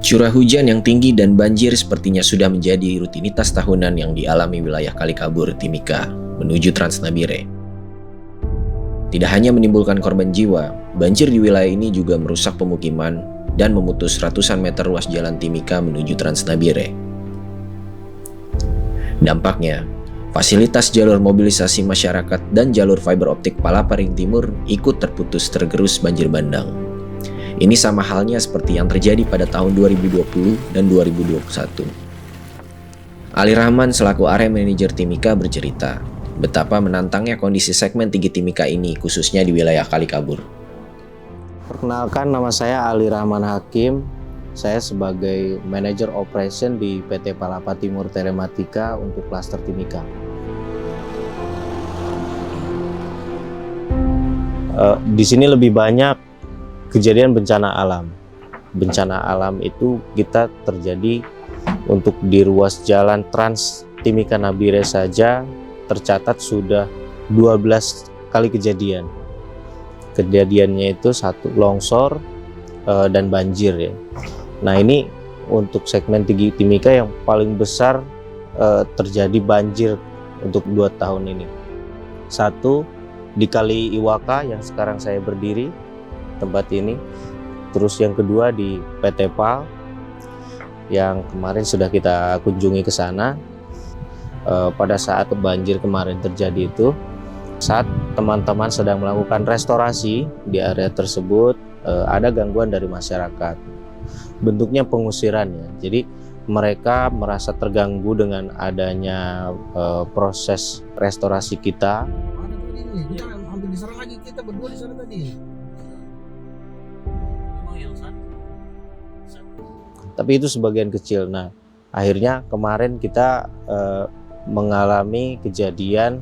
Curah hujan yang tinggi dan banjir sepertinya sudah menjadi rutinitas tahunan yang dialami wilayah Kalikabur, Timika, menuju Transnabire. Tidak hanya menimbulkan korban jiwa, banjir di wilayah ini juga merusak pemukiman dan memutus ratusan meter ruas jalan Timika menuju Transnabire. Dampaknya, fasilitas jalur mobilisasi masyarakat dan jalur fiber optik Palaparing Timur ikut terputus tergerus banjir bandang. Ini sama halnya seperti yang terjadi pada tahun 2020 dan 2021. Ali Rahman selaku area manajer Timika bercerita betapa menantangnya kondisi segmen tinggi Timika ini khususnya di wilayah Kalikabur. Perkenalkan, nama saya Ali Rahman Hakim. Saya sebagai manajer operation di PT Palapa Timur Telematika untuk klaster Timika. Di sini lebih banyak kejadian bencana alam. Bencana alam itu kita terjadi untuk di ruas jalan Trans Timika Nabire saja tercatat sudah 12 kali kejadian. Kejadiannya itu satu longsor dan banjir ya. Nah, ini untuk segmen tinggi Timika yang paling besar terjadi banjir untuk 2 tahun ini. Satu di Kali Iwaka yang sekarang saya berdiri tempat ini, terus yang kedua di PT PAL yang kemarin sudah kita kunjungi ke sana. Pada saat banjir kemarin terjadi itu, saat teman-teman sedang melakukan restorasi di area tersebut, ada gangguan dari masyarakat. Bentuknya pengusiran ya. Jadi mereka merasa terganggu dengan adanya proses restorasi kita. Kita hampir diserang lagi, kita berdua di sana tadi. Tapi itu sebagian kecil. Nah, akhirnya kemarin kita mengalami kejadian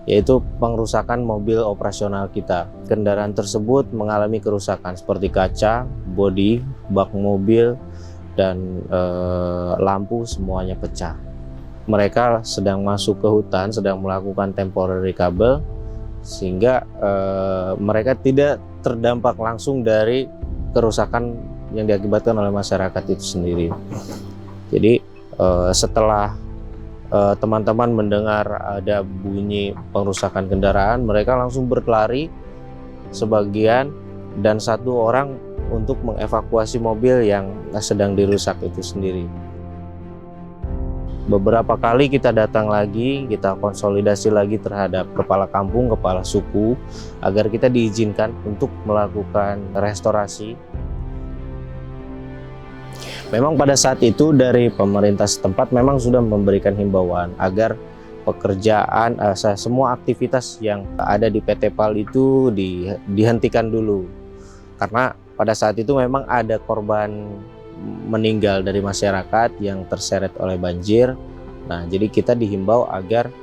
yaitu pengrusakan mobil operasional kita. Kendaraan tersebut mengalami kerusakan seperti kaca, bodi, bak mobil, dan lampu semuanya pecah. Mereka sedang masuk ke hutan, sedang melakukan temporary kabel, sehingga mereka tidak terdampak langsung dari kerusakan yang diakibatkan oleh masyarakat itu sendiri. Jadi setelah teman-teman mendengar ada bunyi pengrusakan kendaraan, mereka langsung berlari sebagian dan 1 orang untuk mengevakuasi mobil yang sedang dirusak itu sendiri. Beberapa kali kita datang lagi, kita konsolidasi lagi terhadap kepala kampung, kepala suku, agar kita diizinkan untuk melakukan restorasi. Memang pada saat itu dari pemerintah setempat memang sudah memberikan himbauan agar pekerjaan, semua aktivitas yang ada di PT PAL itu dihentikan dulu. Karena pada saat itu memang ada korban meninggal dari masyarakat yang terseret oleh banjir. Nah, jadi kita dihimbau agar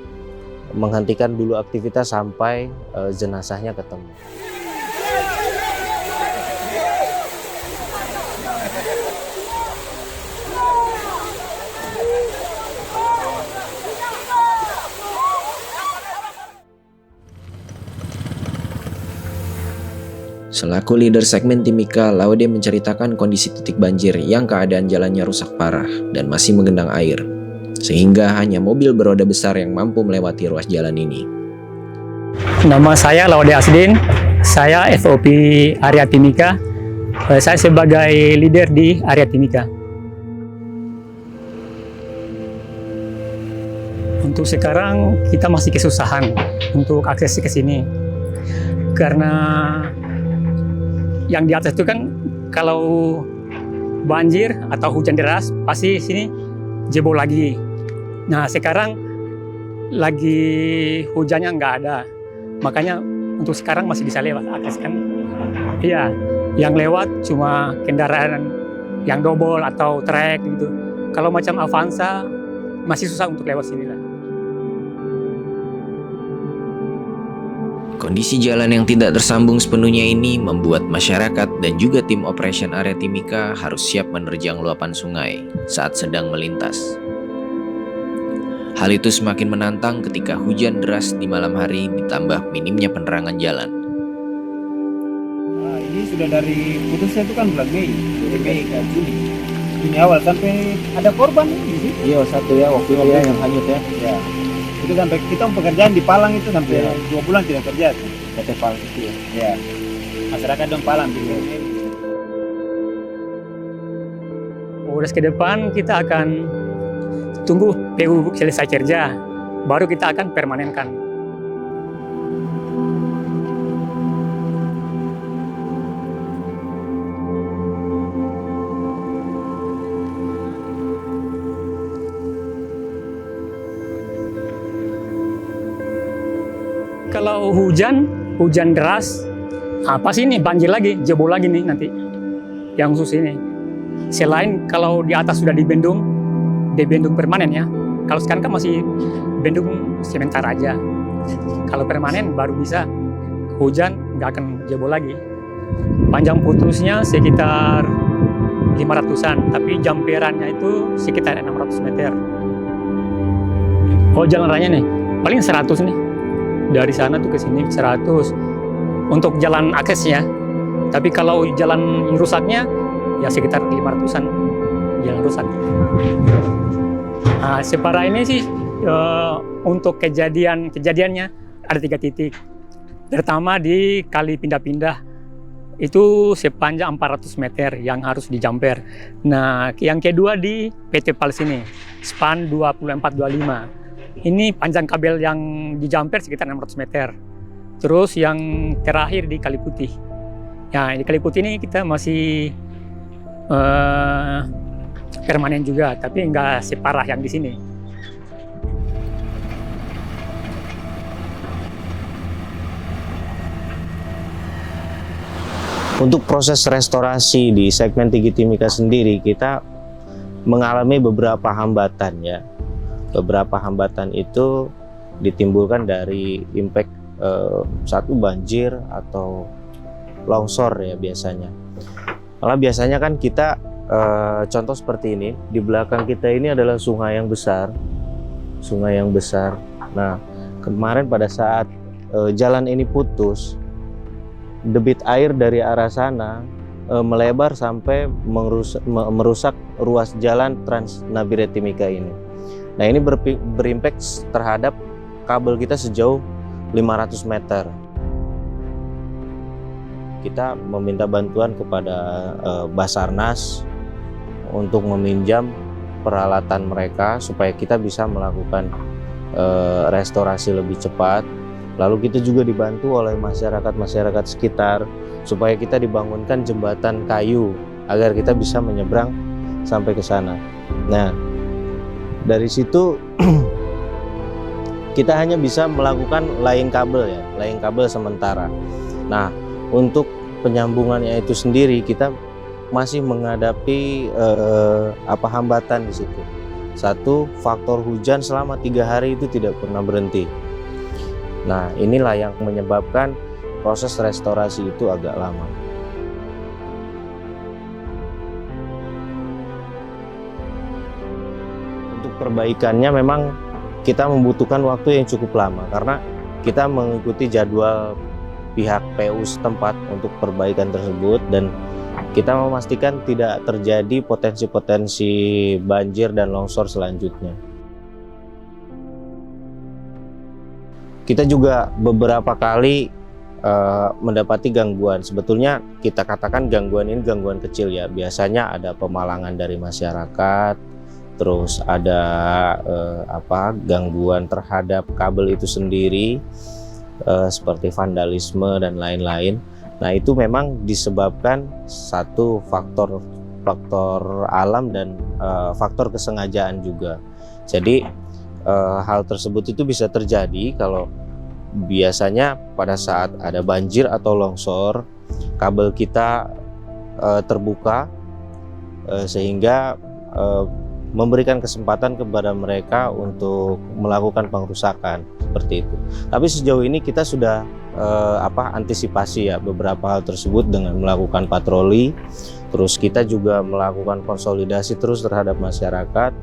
menghentikan dulu aktivitas sampai jenazahnya ketemu. Selaku leader segmen Timika, Laude menceritakan kondisi titik banjir yang keadaan jalannya rusak parah dan masih menggenang air, sehingga hanya mobil beroda besar yang mampu melewati ruas jalan ini. Nama saya Laude Asdin, saya FOP area Timika. Saya sebagai leader di area Timika. Untuk sekarang kita masih kesusahan untuk akses ke sini, karena yang di atas itu kan kalau banjir atau hujan deras pasti sini jebol lagi. Nah, sekarang lagi hujannya nggak ada, makanya untuk sekarang masih bisa lewat akses kan. Iya, yang lewat cuma kendaraan yang double atau trek gitu. Kalau macam Avanza masih susah untuk lewat sini lah. Kondisi jalan yang tidak tersambung sepenuhnya ini membuat masyarakat dan juga tim operation area Timika harus siap menerjang luapan sungai saat sedang melintas. Hal itu semakin menantang ketika hujan deras di malam hari ditambah minimnya penerangan jalan. Nah, ini sudah dari putusnya itu kan bulan Mei ke Juli. Ini awal sampai ada korban di situ. Iya, satu ya waktu itu ya yang hanyut ya. Ya. Itu sampai kita pekerjaan di Palang itu sampai 2 bulan tidak kerja. PT Pal itu ya. Ya. Masyarakat dong Palang juga. Udah ke depan kita akan tunggu PU selesai kerja, baru kita akan permanenkan. Kalau hujan deras, pasti ini banjir lagi, jebol lagi nih nanti yang khusus ini. Selain kalau di atas sudah dibendung permanen ya. Kalau sekarang kan masih bendung sementara aja. Kalau permanen baru bisa hujan nggak akan jebol lagi. Panjang putusnya sekitar 500-an, tapi jamperannya itu sekitar 600 meter. Oh, jalan raya nih, paling 100 nih. Dari sana tuh ke sini 100 untuk jalan aksesnya. Tapi kalau jalan rusaknya ya sekitar 500-an jalan rusak. Nah, separah ini sih untuk kejadiannya ada 3 titik. Pertama di Kali Pindah-Pindah itu sepanjang 400 meter yang harus dijamper. Nah, yang kedua di PT Pal sini, span 24-25. Ini panjang kabel yang dijamper sekitar 600 meter. Terus yang terakhir di Kali Putih. Ya, di Kali Putih ini kita masih permanen juga, tapi nggak separah yang di sini. Untuk proses restorasi di segmen Tinggi Timika sendiri, kita mengalami beberapa hambatan ya. Beberapa hambatan itu ditimbulkan dari impact satu banjir atau longsor ya biasanya. Malah biasanya kan kita contoh seperti ini, di belakang kita ini adalah sungai yang besar. Nah, kemarin pada saat jalan ini putus, debit air dari arah sana melebar sampai merusak ruas jalan Trans Nabire Timika ini. Nah, ini berimpact terhadap kabel kita sejauh 500 meter. Kita meminta bantuan kepada Basarnas untuk meminjam peralatan mereka supaya kita bisa melakukan restorasi lebih cepat. Lalu kita juga dibantu oleh masyarakat sekitar supaya kita dibangunkan jembatan kayu agar kita bisa menyeberang sampai ke sana. Nah, dari situ kita hanya bisa melakukan laying kabel sementara. Nah, untuk penyambungannya itu sendiri kita masih menghadapi hambatan di situ. Satu, faktor hujan selama 3 hari itu tidak pernah berhenti. Nah, inilah yang menyebabkan proses restorasi itu agak lama. Untuk perbaikannya memang kita membutuhkan waktu yang cukup lama karena kita mengikuti jadwal pihak PU setempat untuk perbaikan tersebut dan kita memastikan tidak terjadi potensi-potensi banjir dan longsor selanjutnya. Kita juga beberapa kali mendapati gangguan. Sebetulnya kita katakan gangguan ini gangguan kecil ya. Biasanya ada pemalangan dari masyarakat, terus ada gangguan terhadap kabel itu sendiri, seperti vandalisme dan lain-lain. Nah, itu memang disebabkan satu faktor alam dan faktor kesengajaan juga. Jadi hal tersebut itu bisa terjadi kalau biasanya pada saat ada banjir atau longsor, kabel kita terbuka sehingga memberikan kesempatan kepada mereka untuk melakukan pengrusakan seperti itu. Tapi sejauh ini kita sudah antisipasi ya beberapa hal tersebut dengan melakukan patroli, terus kita juga melakukan konsolidasi terus terhadap masyarakat,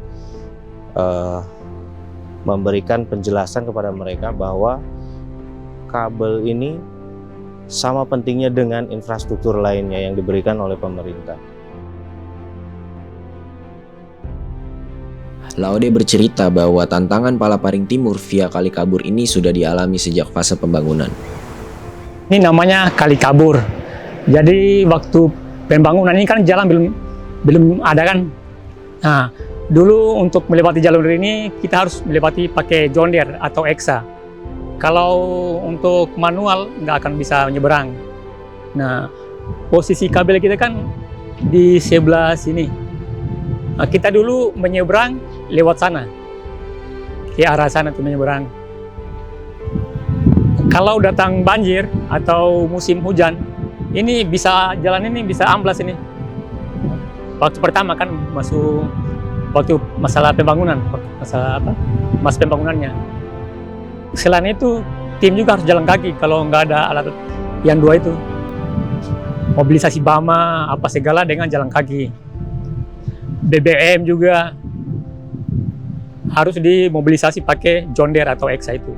memberikan penjelasan kepada mereka bahwa kabel ini sama pentingnya dengan infrastruktur lainnya yang diberikan oleh pemerintah. Laude bercerita bahwa tantangan Palaparing Timur via Kali Kabur ini sudah dialami sejak fase pembangunan. Ini namanya Kali Kabur. Jadi waktu pembangunan ini kan jalan belum ada kan. Nah, dulu untuk melewati jalur ini kita harus melewati pakai John Deere atau Exa. Kalau untuk manual nggak akan bisa menyeberang. Nah, posisi kabel kita kan di sebelah sini. Nah, kita dulu menyeberang lewat sana, ke arah sana tuh menyeberang. Kalau datang banjir atau musim hujan, ini bisa jalan ini bisa amblas ini. Waktu pertama kan waktu masalah pembangunan, masalah apa? Mas pembangunannya. Selain itu, tim juga harus jalan kaki kalau nggak ada alat yang dua itu. Mobilisasi Bama, apa segala dengan jalan kaki. BBM juga harus dimobilisasi pakai John Deere atau Exa itu.